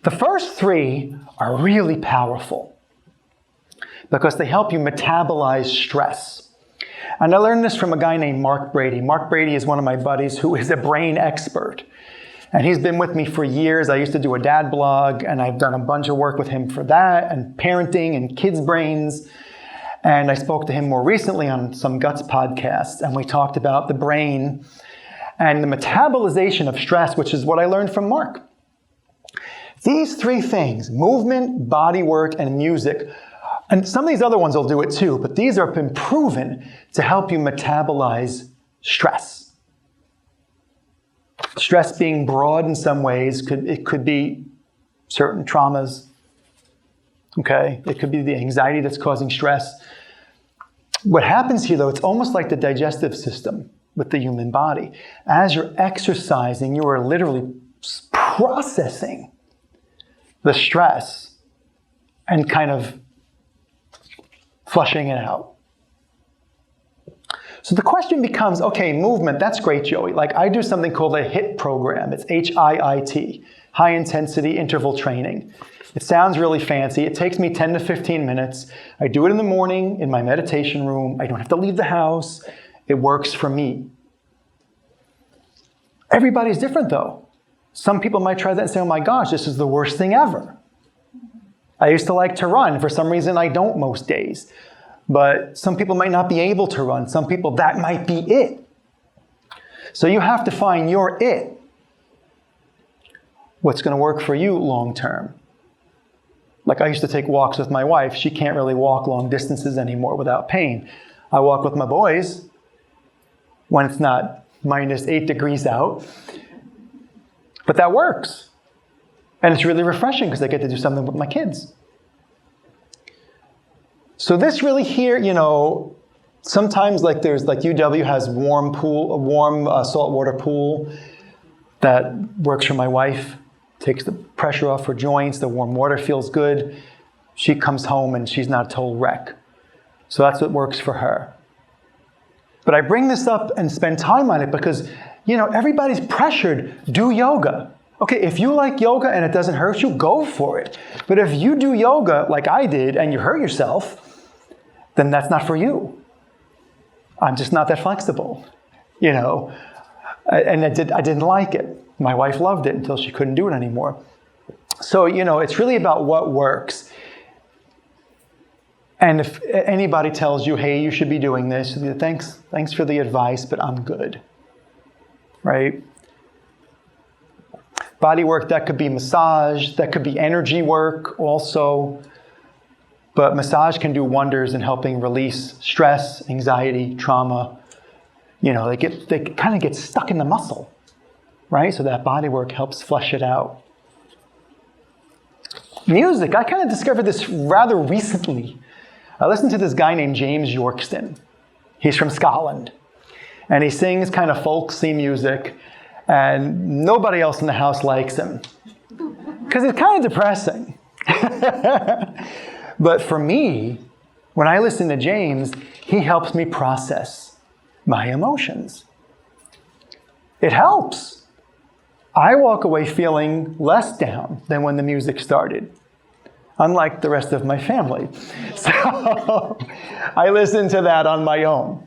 The first three are really powerful because they help you metabolize stress. And I learned this from a guy named Mark Brady. Mark Brady is one of my buddies who is a brain expert. And he's been with me for years. I used to do a dad blog, and I've done a bunch of work with him for that, and parenting and kids' brains. And I spoke to him more recently on some Guts podcasts, and we talked about the brain and the metabolization of stress, which is what I learned from Mark. These three things, movement, body work, and music, and some of these other ones will do it too, but these have been proven to help you metabolize stress. Stress being broad in some ways, it could be certain traumas, okay? It could be the anxiety that's causing stress. What happens here though, it's almost like the digestive system with the human body. As you're exercising, you are literally processing the stress and kind of flushing it out. So the question becomes, okay, movement, that's great, Joey. Like I do something called a HIIT program. It's HIIT, high intensity interval training. It sounds really fancy. It takes me 10 to 15 minutes. I do it in the morning in my meditation room. I don't have to leave the house. It works for me. Everybody's different though. Some people might try that and say, oh my gosh, this is the worst thing ever. I used to like to run. For some reason, I don't most days. But some people might not be able to run. Some people, that might be it. So you have to find your it. What's going to work for you long term. Like I used to take walks with my wife. She can't really walk long distances anymore without pain. I walk with my boys when it's not -8 degrees out. But that works. And it's really refreshing because I get to do something with my kids. So this really here, you know, sometimes like there's like UW has a warm saltwater pool that works for my wife. Takes the pressure off her joints. The warm water feels good. She comes home and she's not a total wreck. So that's what works for her. But I bring this up and spend time on it because, you know, everybody's pressured. Do yoga. Okay, if you like yoga and it doesn't hurt you, go for it. But if you do yoga like I did and you hurt yourself, then that's not for you. I'm just not that flexible, you know. And I didn't like it. My wife loved it until she couldn't do it anymore. So, you know, it's really about what works. And if anybody tells you, hey, you should be doing this, thanks for the advice, but I'm good, right? Body work, that could be massage, that could be energy work also. But massage can do wonders in helping release stress, anxiety, trauma. You know, they kind of get stuck in the muscle, right? So that body work helps flush it out. Music, I kind of discovered this rather recently. I listened to this guy named James Yorkston. He's from Scotland. And he sings kind of folksy music. And nobody else in the house likes him. Because it's kind of depressing. But for me, when I listen to James, he helps me process my emotions. It helps. I walk away feeling less down than when the music started, unlike the rest of my family. So I listen to that on my own.